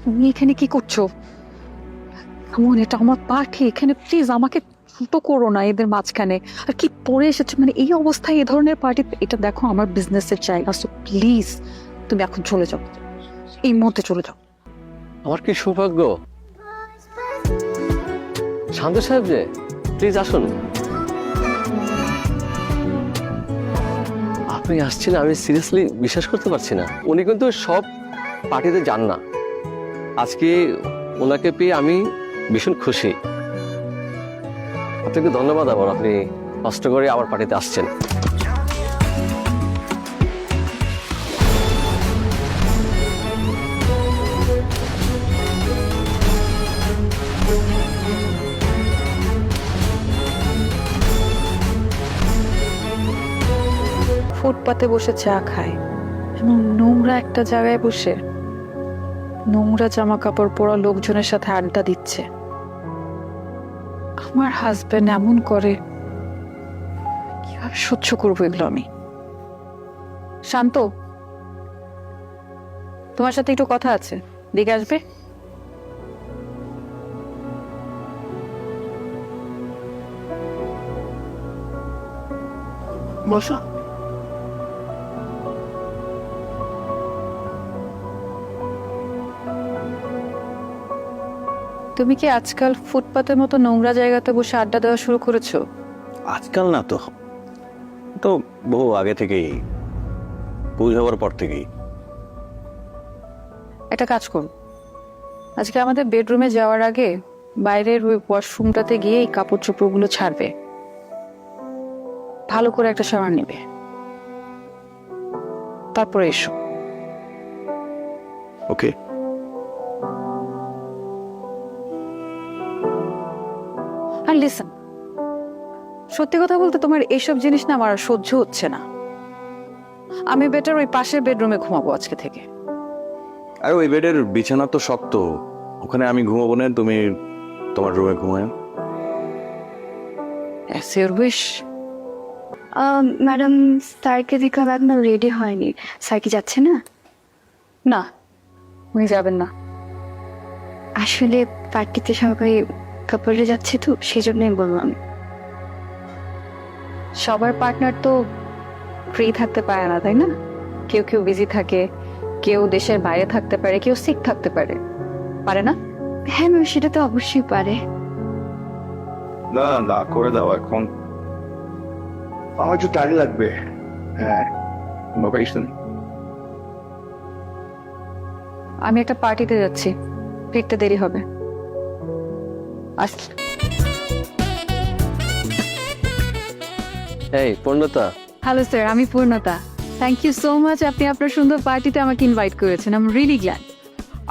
তুমি এখানে কি করছো? কেমন, এটা আমার পার্টি, এখানে প্লিজ আমাকে ছোট করো না এদের মাঝখানে। আর কি পরে এসেছো, মানে এই অবস্থায় এই ধরনের পার্টি? এটা দেখো আমার বিজনেসের জায়গা, সো প্লিজ তুমি এখন চলে যাও, এই মুহূর্তে চলে যাও। আমার কি সৌভাগ্য। শান্ত সাহেব যে, প্লিজ আসুন। আপনি আসছেন, আমি সিরিয়াসলি বিশ্বাস করতে পারছি না। উনি কিন্তু সব পার্টিতে যান না। আজকে ওনাকে পেয়ে আমি ভীষণ খুশি। আপনাকে ধন্যবাদ আবার, আপনি কষ্ট করে আমার পার্টিতে আসছেন। ফুটপাতে বসে চা খায়, এবং নোংরা একটা জায়গায় বসে নোংরা জামা কাপড় পরা লোকজনের সাথে আড্ডা দিচ্ছে। আমার হাজবেন্ড এমন করে, কিভাবে সহ্য করবো এগুলো আমি? শান্ত, তোমার সাথে একটু কথা আছে, দিকে আসবে? বসো। তুমি কি আজকাল ফুটপাতের মতো নোংরা জায়গাতে বসে আড্ডা দেওয়া শুরু করেছো? আজকাল না তো, তো বহু আগে থেকেই, পুজ হওয়ার পর থেকেই। একটা কাজ করুন, আজকে আমাদের বেডরুমে যাওয়ার আগে বাইরের ওই ওয়াশরুমটাতে গিয়ে এই কাপড় চোপড়গুলো ছাড়বে, ভালো করে একটা শাওয়ার নেবে, তারপরে এসো। ওকে। আর লিসেন, সত্যি কথা বলতে তোমার এইসব জিনিস না আমার আর সহ্য হচ্ছে না। আমি বেটার ওই পাশের বেডরুমে ঘুমাবো আজকে থেকে। আর ওই বেডের বিছানা তো শক্ত, ওখানে আমি ঘুমাবো না, তুমি তোমার রুমে ঘুমায়। As your wish. ম্যাডাম, স্যারকে দেখে এখনো রেডি হয়নি। স্যার কি যাচ্ছে না? না, উনি যাবেন না। আসলে পার্টিতে সবাই কাপড়ে যাচ্ছে তো, সেই জন্যই বললাম। সবার পার্টনার তো ফ্রি থাকতে পারে না, তাই না? কেউ কেউ বিজি থাকে, কেউ দেশের বাইরে থাকতে পারে, কেউ সিক থাকতে পারে, পারে না? হ্যাঁ ম্যাম, সেটা তো অবশ্যই পারে। না না করে দাও এখন, আমার একটু টাইম লাগবে। হ্যাঁ, লোকেশন। আমি একটা পার্টিতে যাচ্ছি, ফিরতে দেরি হবে। আসছি। এই পূর্ণতা, হ্যালো স্যার, আমি পূর্ণতা। থ্যাংক ইউ সো মাচ, আপনি আপনার সুন্দর পার্টিতে আমাকে ইনভাইট করেছেন। I am really glad.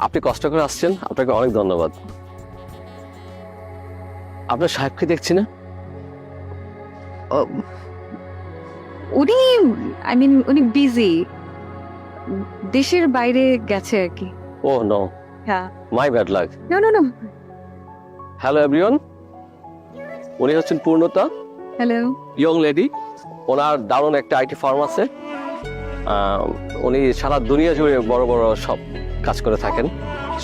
আপনি কষ্ট করে আসছেন, আপনাকে অনেক ধন্যবাদ। আপনার সাহেবকে দেখছি না। উনি, আই মিন উনি বিজি, দেশের বাইরে গেছে আর কি। ও নো, হ্যাঁ। My bad luck. No no no. Hello everyone, উনি হচ্ছেন পূর্ণতা, হ্যালো। Young lady. ওনার দারুণ একটা আইটি ফার্ম আছে। উনি সারা দুনিয়া জুড়ে বড় বড় সব কাজ করে থাকেন।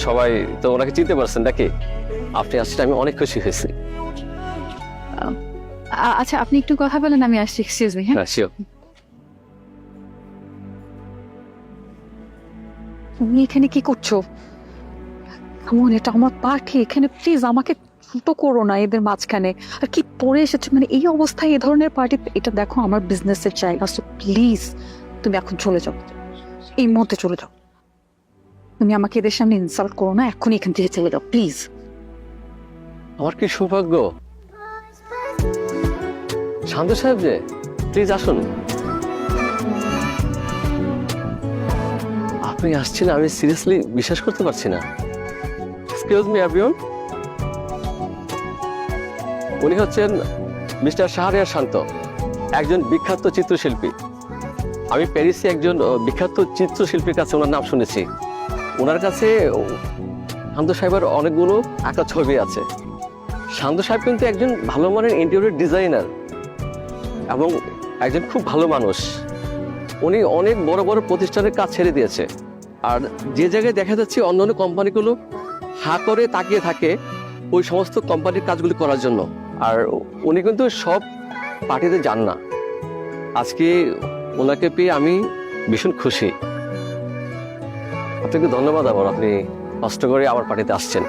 সবাই তো ওনাকে চিনতে পারছেন নাকি? আপনি আসছেন, আমি অনেক খুশি হয়েছি। আচ্ছা, আপনি একটু কথা বলেন, আমি আসছি। Excuse me. হ্যাঁ শিওর। তুমি এখানে কি করছো? কেমন, এটা আমার পার্টি, এখানে প্লিজ আমাকে ছোট করো না এদের মাঝখানে। আর কি পরে এসেছো, মানে এই অবস্থায় এই ধরনের পার্টি? এটা দেখো আমার বিজনেসের জায়গা, সো প্লিজ তুমি এখন চলে যাও, এই মুহূর্তে চলে যাও। তুমি আমাকে এদের সামনে ইনসাল্ট করো না, এখনই এখান থেকে চলে যাও প্লিজ। আমার কি সৌভাগ্য। শান্ত সাহেব যে, প্লিজ আসুন। আপনি আসছেন, আমি সিরিয়াসলি বিশ্বাস করতে পারছি না। এক্সকিউজ মি এভরিওয়ান, উনি হচ্ছেন মিস্টার শাহরিয়ার শান্ত, একজন বিখ্যাত চিত্রশিল্পী। আমি প্যারিসে একজন বিখ্যাত চিত্রশিল্পীর কাছে ওনার নাম শুনেছি। ওনার কাছে শান্ত সাহেবের অনেকগুলো আঁকা ছবি আছে। শান্ত সাহেব কিন্তু একজন ভালো মানের ইন্টেরিয়র ডিজাইনার এবং একজন খুব ভালো মানুষ। উনি অনেক বড় বড় প্রতিষ্ঠানের কাজ ছেড়ে দিয়েছে আর যে জায়গায় দেখা যাচ্ছে অন্যান্য কোম্পানিগুলো হা করে তাকিয়ে থাকে ওই সমস্ত কোম্পানির কাজগুলি করার জন্য, আর উনি কিন্তু সব পার্টিতে যান না। আজকে ওনাকে পেয়ে আমি ভীষণ খুশি। আপনাকে ধন্যবাদ আবার, আপনি কষ্ট করে আমার পার্টিতে আসছেন।